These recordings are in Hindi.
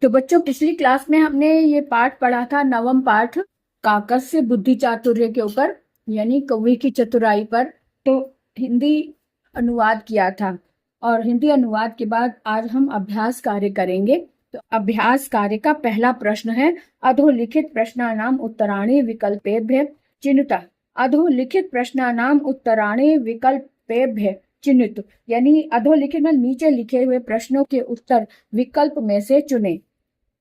तो बच्चों, पिछली क्लास में हमने ये पाठ पढ़ा था, नवम पाठ काकस्य बुद्धि चातुर्य के ऊपर, यानी कौवे की चतुराई पर। तो हिंदी अनुवाद किया था, और हिंदी अनुवाद के बाद आज हम अभ्यास कार्य करेंगे। तो अभ्यास कार्य का पहला प्रश्न है, अधोलिखित प्रश्नानाम उत्तराणि विकल्पेभ्य चिनुता। अधोलिखित प्रश्नानाम उत्तराणि विकल्पेभ्य चिन्हित, यानी अधोलिखित में नीचे लिखे हुए प्रश्नों के उत्तर विकल्प में से चुने।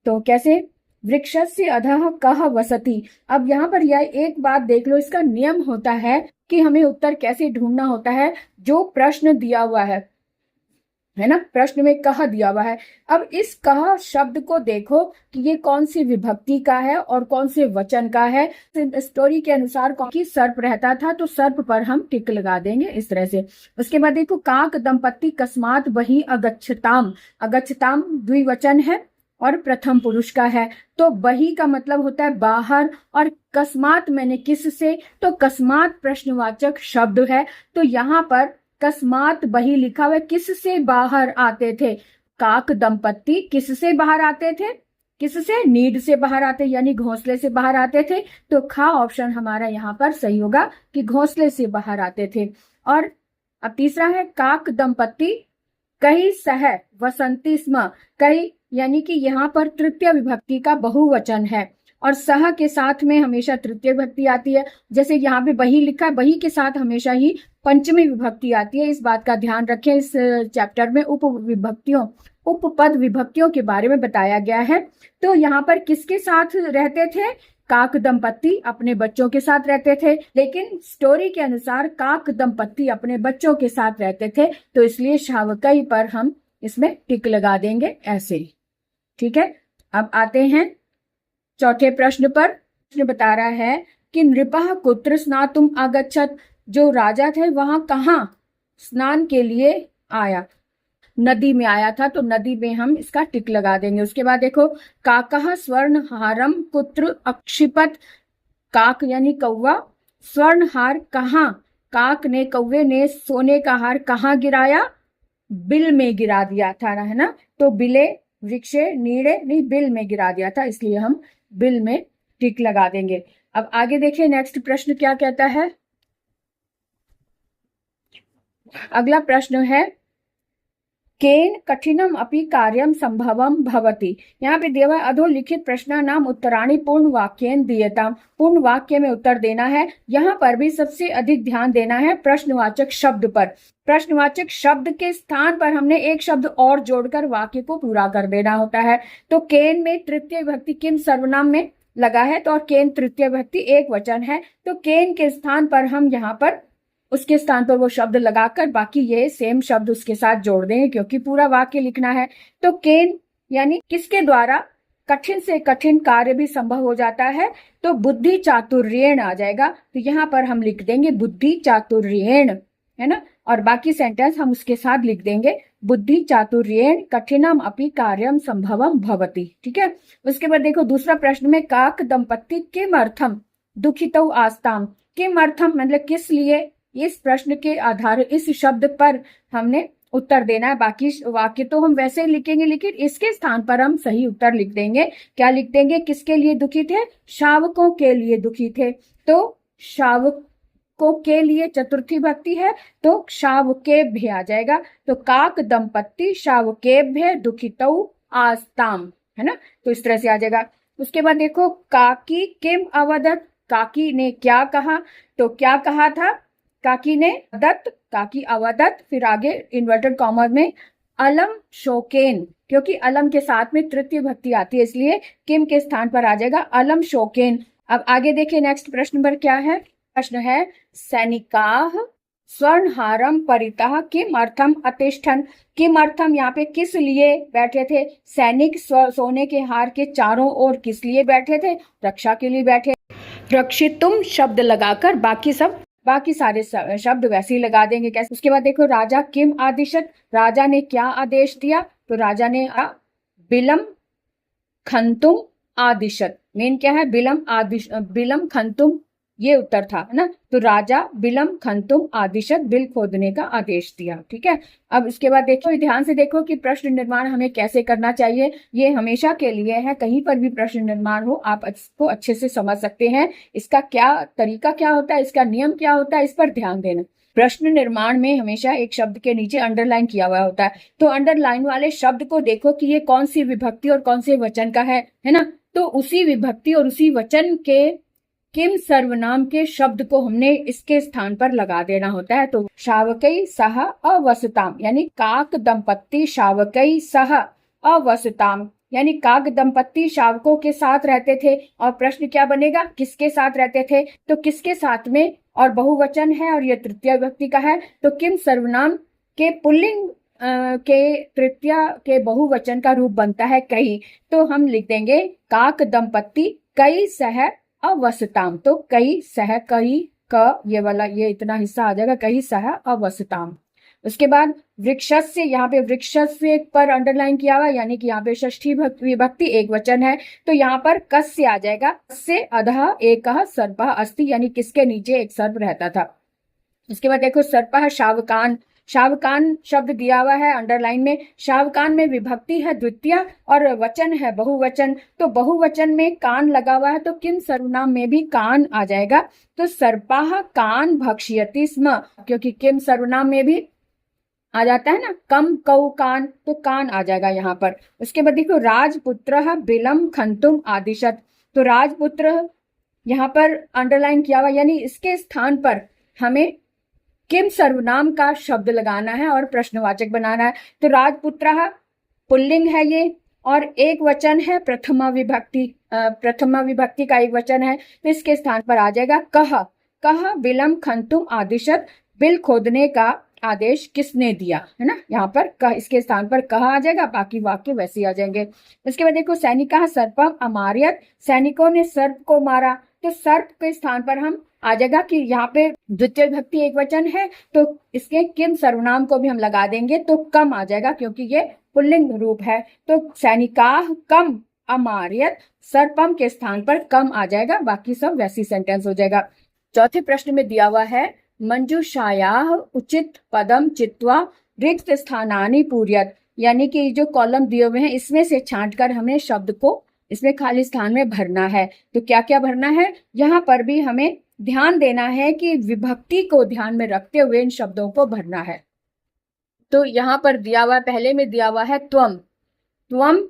तो कैसे? वृक्षस्य अधः कः वसति। अब यहाँ पर यह एक बात देख लो, इसका नियम होता है कि हमें उत्तर कैसे ढूंढना होता है। जो प्रश्न दिया हुआ है ना, प्रश्न में कह दिया हुआ है। अब इस कह शब्द को देखो कि ये कौन सी विभक्ति का है और कौन से वचन का है। स्टोरी के अनुसार कौन की सर्प रहता था, तो सर्प पर हम टिक लगा देंगे इस तरह से। उसके बाद देखो, काक दंपत्ति कस्मात बहि अगच्छताम। अगच्छताम द्विवचन है और प्रथम पुरुष का है, तो बही का मतलब होता है बाहर, और कस्मात मैंने किस से, तो कस्मात प्रश्नवाचक शब्द है। तो यहाँ पर कस्मात बही लिखा हुआ है, किस से बाहर आते थे। काक दंपत्ति किस से बाहर आते थे? किससे? नीड से बाहर आते, यानी घोंसले से बाहर आते थे। तो खा ऑप्शन हमारा यहाँ पर सही होगा कि घोंसले से बाहर आते थे। और अब तीसरा है, काक दंपत्ति कहीं सह वसंती स्म। कहीं यानी कि यहाँ पर तृतीय विभक्ति का बहुवचन है, और सह के साथ में हमेशा तृतीय विभक्ति आती है। जैसे यहाँ पे बही लिखा है, बही के साथ हमेशा ही पंचमी विभक्ति आती है। इस बात का ध्यान रखें। इस चैप्टर में उपपद विभक्तियों के बारे में बताया गया है। तो यहाँ पर किसके साथ रहते थे? काक दंपत्ति अपने बच्चों के साथ रहते थे, लेकिन स्टोरी के अनुसार काक दंपत्ति अपने बच्चों के साथ रहते थे, तो इसलिए शावकई पर हम इसमें टिक लगा देंगे ऐसे। ठीक है, अब आते हैं चौथे प्रश्न पर। प्रश्न बता रहा है कि नृपः कुत्र स्नातुम आगच्छत। जो राजा थे वहां कहाँ स्नान के लिए आया? नदी में आया था, तो नदी में हम इसका टिक लगा देंगे। उसके बाद देखो, काकः स्वर्ण हारम कुत्र अक्षिपत। काक यानी कौवा, स्वर्ण हार कहाँ? काक ने, कौवे ने सोने का हार कहाँ गिराया? बिल में गिरा दिया था, है ना। तो बिले वृक्षे नीड़े नहीं, बिल में गिरा दिया था, इसलिए हम बिल में टिक लगा देंगे। अब आगे देखिए, नेक्स्ट प्रश्न क्या कहता है। अगला प्रश्न है, केन कठिनम अपि कार्यम संभवम भवति। यहाँ पे दिया हुआ अधोलिखित प्रश्नानाम उत्तराणि पूर्ण वाक्येन दीयताम। पूर्ण वाक्य में उत्तर देना है। यहाँ पर भी सबसे अधिक ध्यान देना है प्रश्नवाचक शब्द पर। प्रश्नवाचक शब्द के स्थान पर हमने एक शब्द और जोड़कर वाक्य को पूरा कर देना होता है। तो केन में तृतीय विभक्ति किम सर्वनाम में लगा है, तो और केन तृतीय विभक्ति एक वचन है, तो केन के स्थान पर हम यहाँ पर उसके स्थान पर वो शब्द लगाकर बाकी ये सेम शब्द उसके साथ जोड़ देंगे, क्योंकि पूरा वाक्य लिखना है। तो केन यानी किसके द्वारा कठिन से कठिन कार्य भी संभव हो जाता है, तो बुद्धि चातुर्येण आ जाएगा। तो यहाँ पर हम लिख देंगे बुद्धि चातुर्येण, है ना, और बाकी सेंटेंस हम उसके साथ लिख देंगे बुद्धि चातुर्येण कठिनम अपि कार्यम संभवम भवति। ठीक है। उसके बाद देखो, दूसरा प्रश्न में, काक दंपत्ति किम अर्थम दुखितौ आस्ताम। किम अर्थम मतलब किस लिए। इस प्रश्न के आधार, इस शब्द पर हमने उत्तर देना है। बाकी वाक्य तो हम वैसे ही लिखेंगे, लेकिन इसके स्थान पर हम सही उत्तर लिख देंगे। क्या लिख देंगे? किसके लिए दुखी थे? शावकों के लिए दुखी थे। तो शावकों के लिए चतुर्थी भक्ति है, तो शावकेभ्य आ जाएगा। तो काक दंपत्ति शावकेभ्य दुखितौ आस्ताम, है ना, तो इस तरह से आ जाएगा। उसके बाद देखो, काकी किम अवदत। काकी ने क्या कहा? तो क्या कहा था? काकी ने दत्त, काकी अवदत्त, फिर आगे इन्वर्टेड कॉमा में अलम शोकेन, क्योंकि अलम के साथ में तृतीय भक्ति आती है, इसलिए किम के स्थान पर आ जाएगा अलम शोकेन। अब आगे देखिए, नेक्स्ट प्रश्न पर क्या है। प्रश्न है, सैनिकाः स्वर्णहारम परितः किम अर्थम अतिष्ठन। किम अर्थम यहाँ पे किस लिए बैठे थे? सैनिक सोने के हार के चारों ओर किस लिए बैठे थे? रक्षा के लिए बैठे। रक्षितुम शब्द लगाकर बाकी सारे शब्द वैसे ही लगा देंगे। कैसे? उसके बाद देखो, राजा किम आदिशत। राजा ने क्या आदेश दिया? तो राजा ने बिलम खंतुम आदिशत। मेन क्या है? बिलम खंतुम ये उत्तर था, है ना। तो राजा बिलम खंतुम आदिशत, बिल खोदने का आदेश दिया। ठीक है, अब इसके बाद देखो, ध्यान से देखो कि प्रश्न निर्माण हमें कैसे करना चाहिए। ये हमेशा के लिए है, कहीं पर भी प्रश्न निर्माण हो आप इसको अच्छे से समझ सकते हैं। इसका क्या तरीका क्या होता है, इसका नियम क्या होता है, इस पर ध्यान देना। प्रश्न निर्माण में हमेशा एक शब्द के नीचे अंडरलाइन किया हुआ होता है, तो अंडरलाइन वाले शब्द को देखो कि ये कौन सी विभक्ति और कौन से वचन का है ना। तो उसी विभक्ति और उसी वचन के किम सर्वनाम के शब्द को हमने इसके स्थान पर लगा देना होता है। तो शावकई सह अवसताम, यानी काक दंपत्ति शावकई सह अवसताम, यानी काक दंपत्ति शावकों के साथ रहते थे। और प्रश्न क्या बनेगा, किसके साथ रहते थे, तो किसके साथ में, और बहुवचन है और यह तृतीय विभक्ति का है। तो किम सर्वनाम के पुल्लिंग के तृतीय के बहुवचन का रूप बनता है कई। तो हम लिख देंगे काक दंपत्ति कई सह अवसताम। तो कई सह, कई क ये वाला, ये इतना हिस्सा आ जाएगा, कई सह अवसताम। उसके बाद वृक्षस्य, यहाँ पे वृक्षस्य पर अंडरलाइन किया हुआ, यानी कि यहाँ पे षष्ठी विभक्ति एक वचन है, तो यहाँ पर कस्य आ जाएगा। कस्य अधः एकः सर्पः अस्ति, यानी किसके नीचे एक सर्प रहता था। उसके बाद देखो सर्पः शावकान, शावकान शब्द दिया हुआ है अंडरलाइन में। शावकान में विभक्ति है द्वितीय और वचन है बहुवचन, तो बहुवचन में कान लगा हुआ है, तो किम सर्वनाम में भी कान आ जाएगा। तो सर्पाः कान भक्ष्यति स्म, क्योंकि किम सर्वनाम में भी आ जाता है ना, कम कौ कान, तो कान आ जाएगा यहाँ पर। उसके बाद देखो राजपुत्र बिलम खंतुम आदिशत, तो राजपुत्र यहाँ पर अंडरलाइन किया हुआ, यानी इसके स्थान पर हमें किम सर्वनाम का शब्द लगाना है और प्रश्नवाचक बनाना है। तो राजपुत्र पुल्लिंग है ये, और एक वचन है प्रथमा विभक्ति, प्रथमा विभक्ति का एक वचन है, तो इसके स्थान पर आ जाएगा कह। कह बिलम खंतुम आदिशत, बिल खोदने का आदेश किसने दिया, है ना। यहाँ पर कह, इसके स्थान पर कह आ जाएगा, बाकी वाक्य वैसे ही आ जाएंगे। इसके बाद देखो सैनिका सर्पम अमार्यत, सैनिकों ने सर्प को मारा, तो सर्प के स्थान पर हम आ जाएगा कि यहाँ पे द्वितीय विभक्ति एक वचन है, तो इसके किम सर्वनाम को भी हम लगा देंगे, तो कम आ जाएगा क्योंकि ये पुल्लिंग रूप है। तो सैनिकाः कम अमार्यत, सर्पम के स्थान पर कम आ जाएगा, बाकी सब वैसी सेंटेंस हो जाएगा। चौथे प्रश्न में दिया हुआ है मंजूषायाः उचित पदम चित्वा रिक्त स्थानानि पूर्यत, यानी कि जो कॉलम दिए हुए हैं इसमें से छांटकर हमें शब्द को इसमें खाली स्थान में भरना है। तो क्या क्या भरना है, यहाँ पर भी हमें ध्यान देना है कि विभक्ति को ध्यान में रखते हुए इन शब्दों को भरना है। तो यहाँ पर दिया हुआ, पहले में दिया हुआ है त्वम, त्वम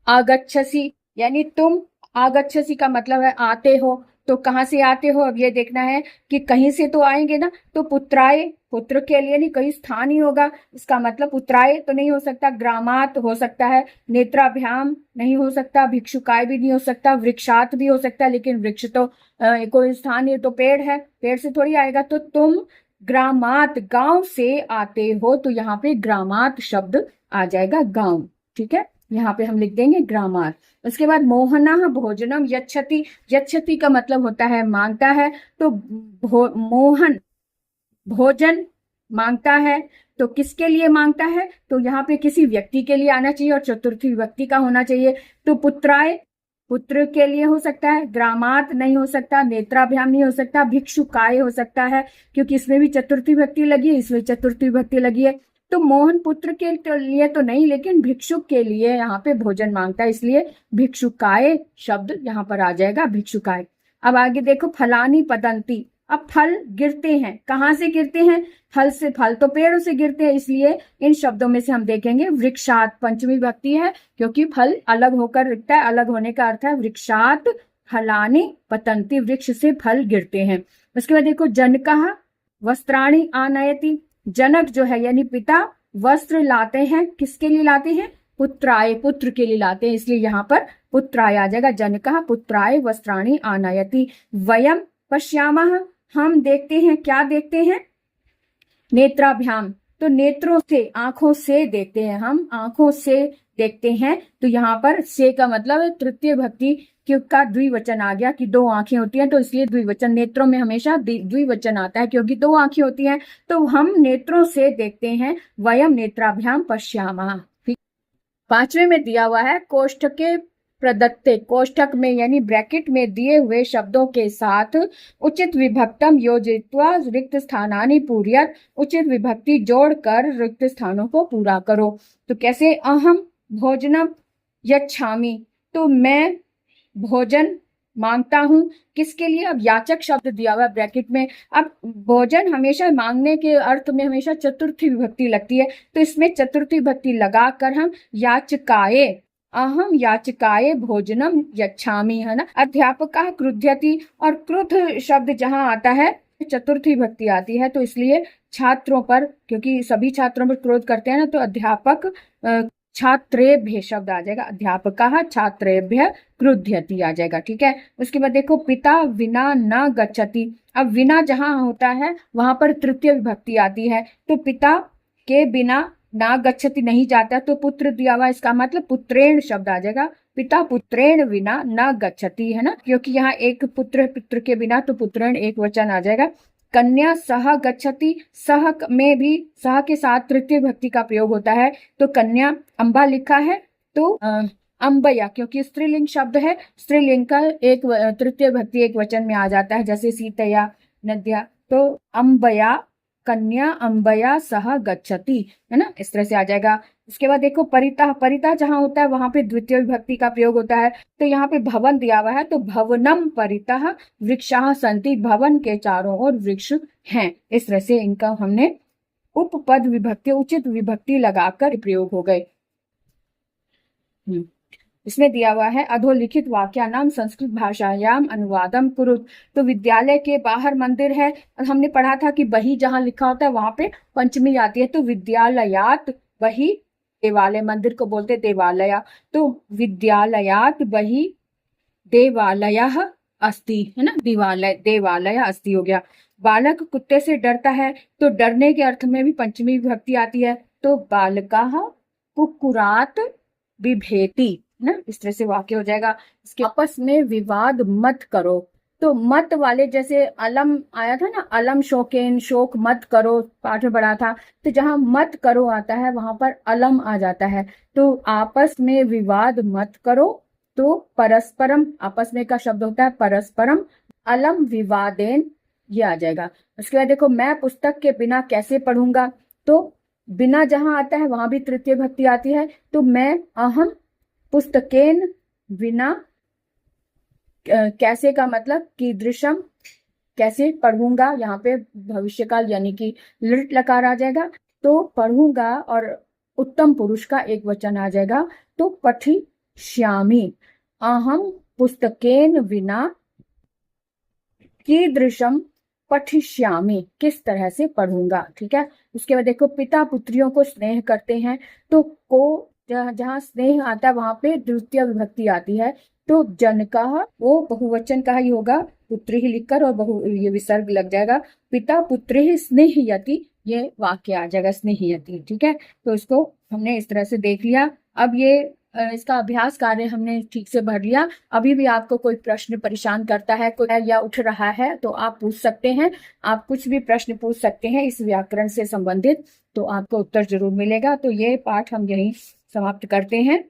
आगच्छसि, यानी तुम, आगच्छसि का मतलब है आते हो, तो कहाँ से आते हो, अब ये देखना है कि कहीं से तो आएंगे ना। तो पुत्राय, पुत्र के लिए नहीं, कहीं स्थान ही होगा, इसका मतलब पुत्राय तो नहीं हो सकता, ग्रामात हो सकता है, नेत्राभ्याम नहीं हो सकता, भिक्षुकाय भी नहीं हो सकता, वृक्षात भी हो सकता है, लेकिन वृक्ष तो कोई स्थान, ये तो पेड़ है, पेड़ से थोड़ी आएगा। तो तुम ग्रामात, गांव से आते हो, तो यहाँ पे ग्रामात शब्द आ जाएगा, गांव। ठीक है, यहाँ पे हम लिख देंगे ग्रामात। उसके बाद मोहना भोजनम यच्छति, यच्छति का मतलब होता है मांगता है, तो मोहन भोजन मांगता है, तो किसके लिए मांगता है, तो यहाँ पे किसी व्यक्ति के लिए आना चाहिए और चतुर्थी विभक्ति का होना चाहिए। तो पुत्राय पुत्र के लिए हो सकता है, ग्रामात नहीं हो सकता, नेत्राभ्याम नहीं हो सकता, भिक्षुकाय हो सकता है क्योंकि इसमें भी चतुर्थी विभक्ति लगी है, इसमें चतुर्थी विभक्ति लगी है। तो मोहन पुत्र के लिए तो नहीं, लेकिन भिक्षुक के लिए यहाँ पे भोजन मांगता है, इसलिए भिक्षुकाय शब्द यहाँ पर आ जाएगा, भिक्षुकाय। अब आगे देखो फलानी पतंती, अब फल गिरते हैं, कहाँ से गिरते हैं, फल से, फल तो पेड़ों से गिरते हैं, इसलिए इन शब्दों में से हम देखेंगे वृक्षात, पंचमी विभक्ति है क्योंकि फल अलग होकर दिखता है, अलग होने का अर्थ है वृक्षात फलानी पतंती, वृक्ष से फल गिरते हैं। उसके बाद देखो जनकः वस्त्राणि आनयति, जनक जो है यानी पिता वस्त्र लाते हैं, किसके लिए लाते हैं, पुत्राय, पुत्र के लिए लाते हैं, इसलिए यहाँ पर पुत्राय आ जाएगा, जनकः पुत्राय वस्त्राणि आनयति। वयम पश्यामः, हम देखते हैं, क्या देखते हैं, नेत्राभ्याम, तो नेत्रों से, आंखों से देखते हैं, हम आंखों से देखते हैं, तो यहाँ पर से का मतलब है तृतीय भक्ति का द्विवचन आ गया कि दो आंखें होती हैं, तो इसलिए द्विवचन, नेत्रों में हमेशा द्विवचन आता है क्योंकि दो आंखें होती हैं, तो हम नेत्रों से देखते हैं, वयम नेत्राभ्याम पश्यामः। पांचवें में दिया हुआ है कोष्ठ के प्रदत्ते कोष्ठक में यानी ब्रैकेट में दिए हुए शब्दों के साथ उचित विभक्तम योजित्वा रिक्त स्थानानि पूर्यत, उचित विभक्ति जोड़कर रिक्त स्थानों को पूरा करो। तो कैसे, अहम भोजनम यच्छामि, तो मैं भोजन मांगता हूं, किसके लिए, अब याचक शब्द दिया हुआ ब्रैकेट में। अब भोजन हमेशा मांगने के अर्थ में हमेशा चतुर्थी विभक्ति लगती है, तो इसमें चतुर्थी विभक्ति लगाकर हम याचकाये, अहम याचकाये भोजनम यच्छामि, है ना। अध्यापकः क्रुध्यति, और क्रुद्ध शब्द जहां आता है चतुर्थी विभक्ति आती है, तो इसलिए छात्रों पर, क्योंकि सभी छात्रों पर क्रोध करते हैं ना, तो अध्यापक छात्रेभ्य शब्द आ जाएगा, अध्यापकः छात्रेभ्य क्रुध्यति आ जाएगा, ठीक है। उसके बाद देखो पिता विना न गच्छति, अब विना जहां होता है वहां पर तृतीय विभक्ति आती है, तो पिता के बिना ना गच्छति नहीं जाता, तो पुत्र दिया हुआ, इसका मतलब पुत्रेण शब्द आ जाएगा, पिता पुत्रेण विना न गच्छति, है ना, क्योंकि यहाँ एक पुत्र के बिना, तो पुत्रेण एक वचन आ जाएगा। कन्या सह गच्छति, सह में भी सह के साथ तृतीय विभक्ति का प्रयोग होता है, तो कन्या अम्बा लिखा है तो अम्बया, क्योंकि स्त्रीलिंग शब्द है, स्त्रीलिंग का एक तृतीय विभक्ति एक वचन में आ जाता है, जैसे सीतया नद्या, तो अम्बया, कन्या अम्बया सह गच्छति, है ना, इस तरह से आ जाएगा। इसके बाद देखो परितः, परितः जहां होता है वहां पे द्वितीय विभक्ति का प्रयोग होता है, तो यहाँ पे भवन दिया हुआ है, तो भवनम परितः वृक्षाः सन्ति, भवन के चारों ओर वृक्ष हैं। इस तरह से इनका हमने उपपद विभक्ति, उचित विभक्ति लगाकर प्रयोग हो गए। इसमें दिया हुआ है अधोलिखित वाक्यानाम संस्कृत भाषायाम अनुवादम कुरुत, तो विद्यालय के बाहर मंदिर है, और हमने पढ़ा था कि बही जहां लिखा होता है वहां पे पंचमी आती है, तो विद्यालयात बही, देवालय, मंदिर को बोलते देवालय, तो विद्यालयात बही देवालयः अस्ति, है ना, देवालय अस्ति हो गया। बालक कुत्ते से डरता है, तो डरने के अर्थ में भी पंचमी विभक्ति आती है, तो बालकाः कुक्कुरात् बिभेति, ना, इस तरह से वाक्य हो जाएगा। इसके आपस में विवाद मत करो, तो मत वाले जैसे अलम आया था ना, अलम शोकेन, शोक मत करो, पाठ में पढ़ा था, तो जहां मत करो आता है वहां पर अलम आ जाता है, तो आपस में विवाद मत करो, तो परस्परम, आपस में का शब्द होता है परस्परम, अलम विवादेन, ये आ जाएगा। उसके बाद देखो मैं पुस्तक के बिना कैसे पढ़ूंगा, तो बिना जहां आता है वहां भी तृतीय विभक्ति आती है, तो मैं अहम पुस्तकेन विना, कैसे का मतलब कीदृशम, कैसे पढ़ूंगा, यहाँ पे भविष्यकाल यानी कि लिट लकार आ जाएगा, तो पढ़ूंगा, और उत्तम पुरुष का एक वचन आ जाएगा, तो पठिष्यामि, अहम पुस्तकेन विना कीदृशम पठिष्यामि, किस तरह से पढ़ूंगा, ठीक है। उसके बाद देखो पिता पुत्रियों को स्नेह करते हैं, तो को जहां स्नेह आता है वहां पे द्वितीय विभक्ति आती है, तो जनका, वो बहुवचन का ही होगा, पुत्री ही लिखकर और ये विसर्ग लग जाएगा, पिता पुत्री स्नेहयति, ये वाक्य आ जाएगा स्नेहयति, ठीक है। तो इसको हमने इस तरह से देख लिया। अब ये इसका अभ्यास कार्य हमने ठीक से भर लिया। अभी भी आपको कोई प्रश्न परेशान करता है कोई या उठ रहा है तो आप पूछ सकते हैं, आप कुछ भी प्रश्न पूछ सकते हैं इस व्याकरण से संबंधित, तो आपको उत्तर जरूर मिलेगा। तो ये पाठ हम यहीं समाप्त करते हैं।